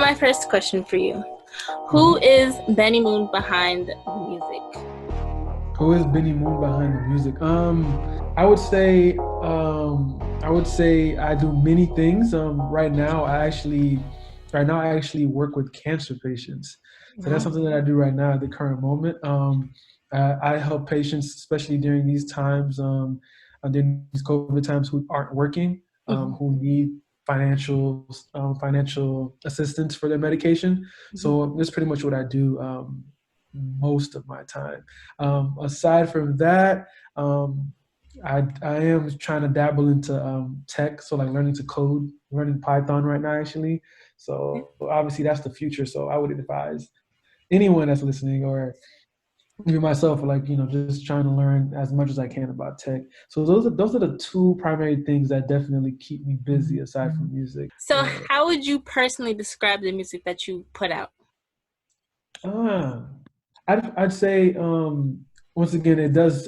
my first question for you. Who is Beni Moun behind the music? Who is Beni Moun behind the music? I would say, I do many things. Right now I actually work with cancer patients. So that's Wow. something that I do right now at the current moment. I help patients, especially during these times, during these COVID times, who aren't working, Hmm. who need financial assistance for their medication. Hmm. So that's pretty much what I do most of my time. Aside from that, I am trying to dabble into tech, so like learning to code, learning Python right now actually. So obviously that's the future. So I would advise anyone that's listening, or even myself, like just trying to learn as much as I can about tech. So those are the two primary things that definitely keep me busy aside from music. So, how would you personally describe the music that you put out? Ah, I'd say once again it does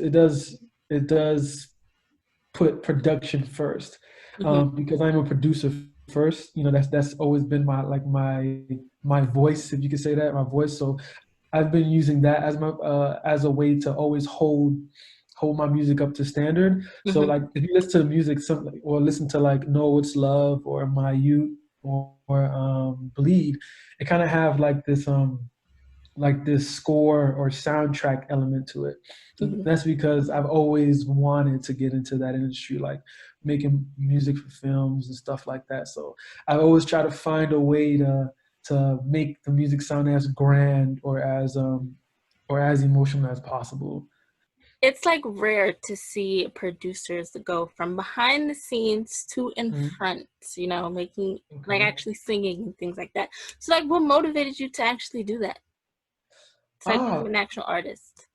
put production first, Hmm. because I'm a producer first. That's always been my voice, if you could say that, my voice. So I've been using that as my as a way to always hold my music up to standard. So Hmm. like if you listen to music, or listen to like "Know It's Love" or "My Youth" or "Bleed," it kind of have like this score or soundtrack element to it. And Hmm. that's because I've always wanted to get into that industry, like making music for films and stuff like that. So I always try to find a way to make the music sound as grand or as emotional as possible. It's like rare to see producers go from behind the scenes to in Mhm. front, making like Okay. actually singing and things like that. So, like, what motivated you to actually do that? It's like being Ah, an actual artist.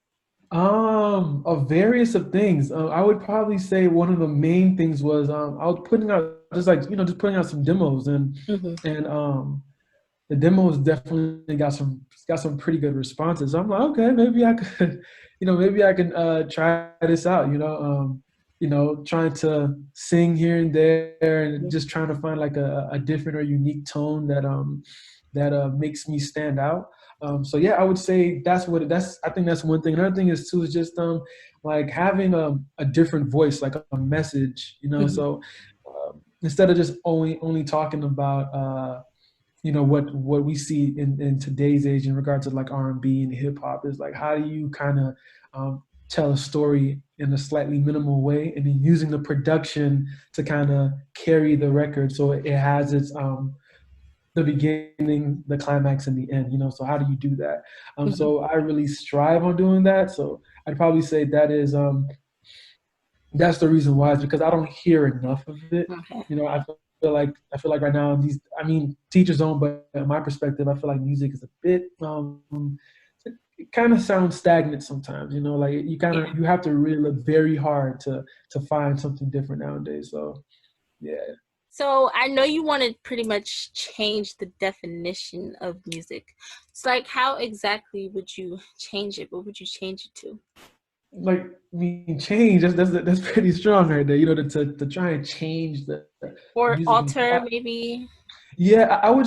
a various of things. I would probably say one of the main things was I was putting out just putting out some demos, and Hmm. and um the demos definitely got some pretty good responses. So I'm like, okay, maybe I could, maybe I can try this out. Trying to sing here and there, and just trying to find like a different or unique tone that makes me stand out. So yeah, I would say that's I think that's one thing. Another thing is too is just like having a different voice, like a message. Hmm. So instead of just only talking about what we see in today's age in regards to like R&B and hip hop is like, how do you kind of tell a story in a slightly minimal way, and then using the production to kind of carry the record, so it has its the beginning, the climax, and the end. So how do you do that? Hmm. So I really strive on doing that. So I'd probably say that's the reason why, is because I don't hear enough of it. Okay. I feel like right now, I mean, teachers don't, but in my perspective, I feel like music is a bit it kind of sounds stagnant sometimes. Like Yeah. you have to really look very hard to find something different nowadays. So yeah. So I know you want to pretty much change the definition of music. It's like, how exactly would you change it? What would you change it to? Like, I mean, change, that's pretty strong right there. To try and change the Or music. alter, maybe? Yeah, I would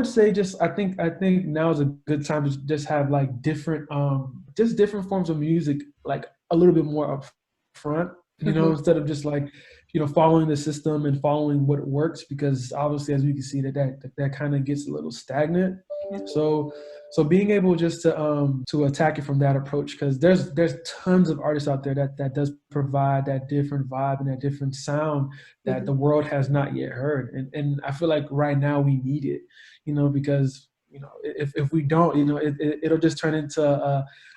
say just I think now is a good time to just have like different forms of music, like a little bit more up front, Hmm. instead of just like following the system and following what works, because obviously, as we can see, that kind of gets a little stagnant. So being able just to attack it from that approach, because there's tons of artists out there that does provide that different vibe and that different sound that Hmm. the world has not yet heard. And I feel like right now we need it, because if we don't, it'll just turn into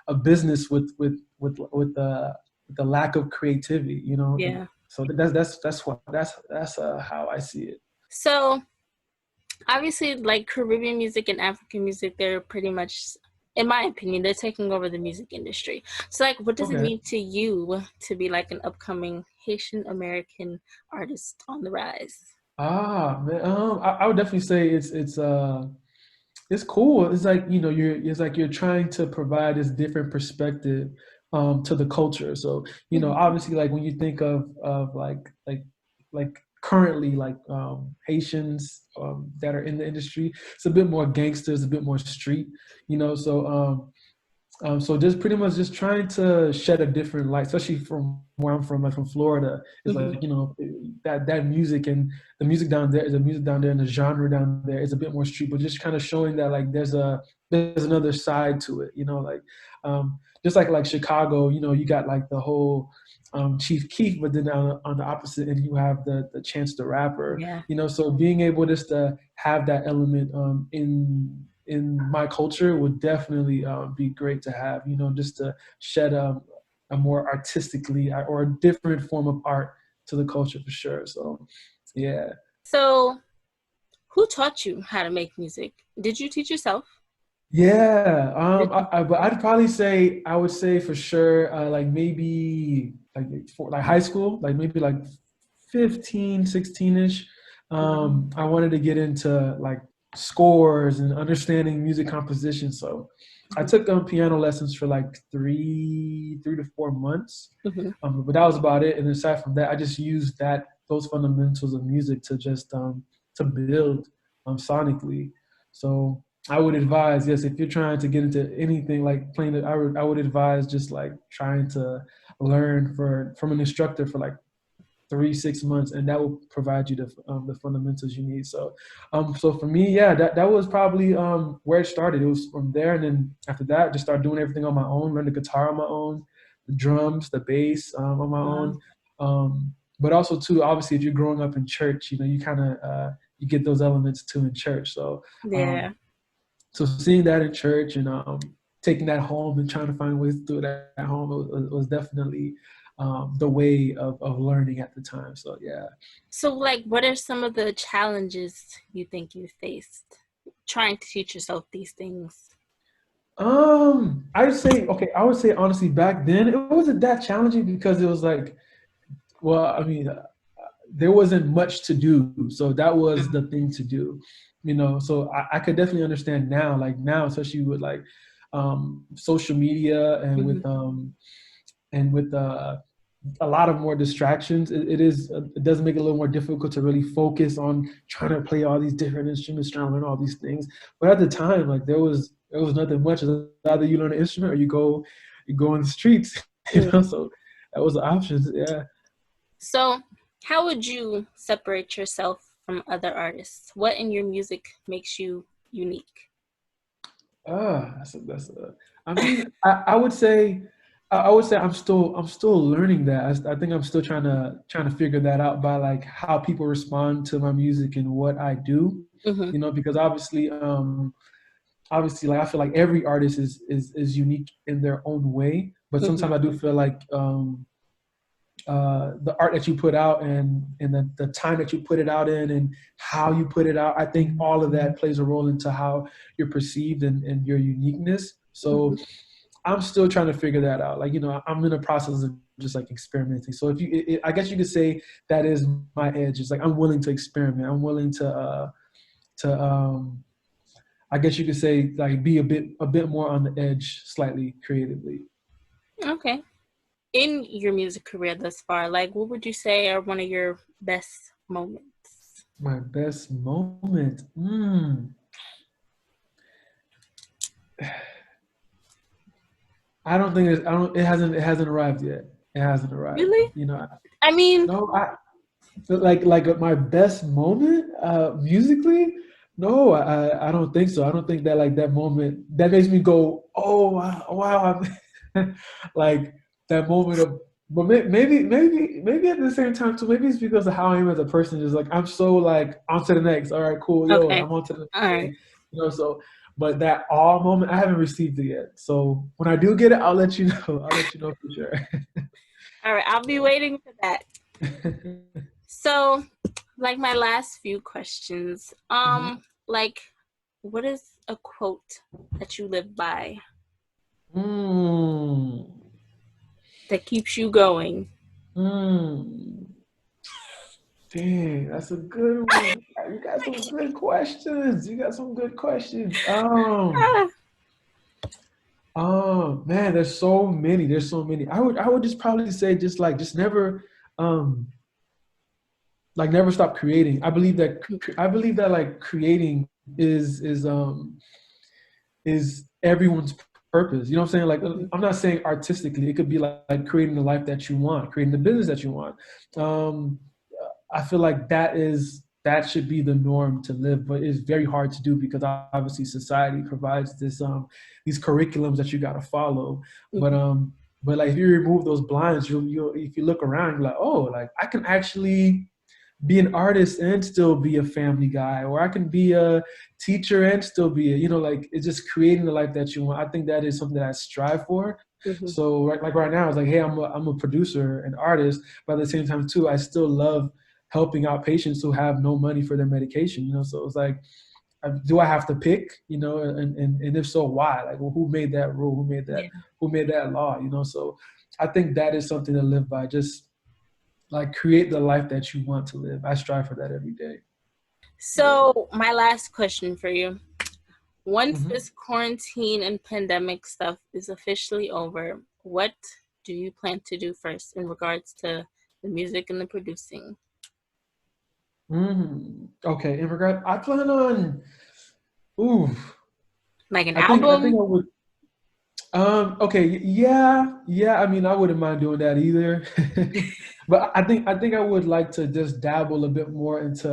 a business with the lack of creativity, and Yeah. so that's how I see it. So obviously, like Caribbean music and African music, they're pretty much, in my opinion, they're taking over the music industry. So, like, what does it Okay. mean to you to be like an upcoming Haitian American artist on the rise? Man, I would definitely say it's cool. It's like you're trying to provide this different perspective to the culture. So Hmm. obviously, like when you think of like currently like Haitians that are in the industry. It's a bit more gangsters, a bit more street, you know. So just pretty much just trying to shed a different light, especially from where I'm from, like from Florida. Is Hmm. like, you know, that music and the music down there is the music down there and the genre down there is a bit more street, but just kind of showing that like there's another side to it, you know, like just like Chicago, you know, you got like the whole Chief Keef, but then on the opposite end you have the Chance the Rapper, Yeah. you know. So being able just to have that element in my culture would definitely be great to have, you know, just to shed a more artistically or a different form of art to the culture for sure. So, yeah. So, who taught you how to make music? Did you teach yourself? Yeah, Did you? but I'd probably say I would say for sure, like maybe like for like high school, like maybe like 15, 16-ish. Mhm. I wanted to get into like scores and understanding music composition. So I Mhm. took piano lessons for like 3 to 4 months. Mhm. But that was about it. And aside from that, I just used those fundamentals of music to just to build sonically. So I would advise, yes, if you're trying to get into anything like playing it, I would advise just like trying to learn from an instructor for like 3 6 months, and that will provide you the fundamentals you need. So for me, yeah, that was probably where it started. It was from there, and then after that, just start doing everything on my own. Learn the guitar on my own, the drums, the bass on my Wow. own. But also too, obviously, if you're growing up in church, you know, you kind of you get those elements too in church. Um, Yeah. so seeing that in church and taking that home and trying to find ways to do it at home was definitely the way of learning at the time. So yeah. So, like, what are some of the challenges you think you faced trying to teach yourself these things? I'd say okay. I would say honestly, back then it wasn't that challenging because it was like, well, I mean, there wasn't much to do, so that was the thing to do, you know. So I could definitely understand now, like now, especially with like social media Mhm. and with a lot of more distractions. It does make it a little more difficult to really focus on trying to play all these different instruments, trying to learn all these things. But at the time, like there was nothing much. Either you learn an instrument or you go in the streets, you Yeah. know. So that was the options. Yeah. So, how would you separate yourself from other artists? What in your music makes you unique? That's a. I mean, I would say I'm still learning that. I think I'm still trying to figure that out by like how people respond to my music and what I do. Hmm. You know, because obviously, like I feel like every artist is unique in their own way. But Hmm. sometimes I do feel like the art that you put out and the time that you put it out in and how you put it out, I think all of that plays a role into how you're perceived and your uniqueness. Hmm. So I'm still trying to figure that out. Like, you know, I'm in the process of just like experimenting. So if I guess you could say that is my edge. It's like I'm willing to experiment. I'm willing to I guess you could say like be a bit more on the edge slightly creatively. Okay. In your music career thus far, like, what would you say are one of your best moments? My best moment. I don't think it's, I don't. It hasn't arrived yet. It hasn't arrived. Really? You know. I mean, No. Like my best moment musically. No, I don't think so. I don't think that like that moment that makes me go, oh wow, wow. Like that moment of. But maybe at the same time too. Maybe it's because of how I am as a person. Just like I'm so like on to the next. All right, cool. Yo, okay. I'm on to the next All right. thing. You know. So, but that all moment, I haven't received it yet. So when I do get it, I'll let you know. I'll let you know for sure. All right. I'll be waiting for that. So, like my last few questions, Mhm. like, what is a quote that you live by Mm. that keeps you going? Mm. Dang, that's a good one. You got some good questions. You got some good questions. Ah, Oh man, there's so many. There's so many. I would just probably say just never um like never stop creating. I believe that like creating is everyone's purpose. You know what I'm saying? Like Mm-hmm. I'm not saying artistically. It could be like creating the life that you want, creating the business that you want. Um, I feel like that should be the norm to live, but it's very hard to do because obviously society provides these curriculums that you got to follow. But Mm-hmm. but like if you remove those blinds, you if you look around, you're like, oh, like I can actually be an artist and still be a family guy, or I can be a teacher and still be like it's just creating the life that you want. I think that is something that I strive for. Mm-hmm. So like right now, it's like, hey, I'm a producer and artist, but at the same time too, I still love helping out patients who have no money for their medication. So it's like, do I have to pick? And if so, why? Like, well, who made that rule? Yeah. Who made that law? So I think that is something to live by. Just like create the life that you want to live. I strive for that every day. Yeah. So my last question for you. Once hmm this quarantine and pandemic stuff is officially over, what do you plan to do first in regards to the music and the producing? Okay. In regard, I plan on. Ooh, Like an I think album? I would. Okay. Yeah. Yeah. I mean, I wouldn't mind doing that either. But I think I would like to just dabble a bit more into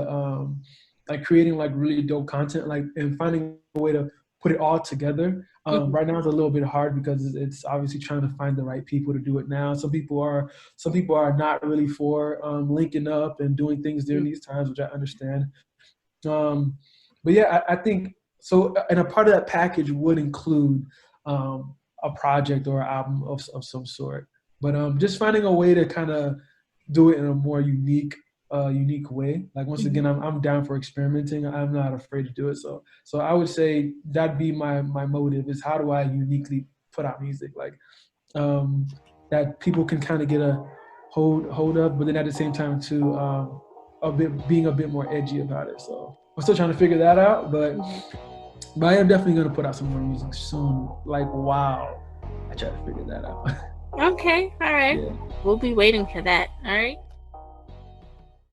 like creating like really dope content, like and finding a way to put it all together. Mm-hmm. Right now it's a little bit hard because it's obviously trying to find the right people to do it now. Some people are not really for linking up and doing things during these times, which I understand. Um, but yeah, I think so. And a part of that package would include a project or an album of some sort. But just finding a way to kind of do it in a more unique way. Like once Mm-hmm. again, I'm down for experimenting. I'm not afraid to do it. So I would say that'd be my motive is how do I uniquely put out music like that people can kind of get a hold of, but then at the same time too a bit being a bit more edgy about it. So I'm still trying to figure that out, Mm-hmm. but I am definitely gonna put out some more music soon. Like wow, I try to figure that out. Okay, all right. Yeah. We'll be waiting for that. All right.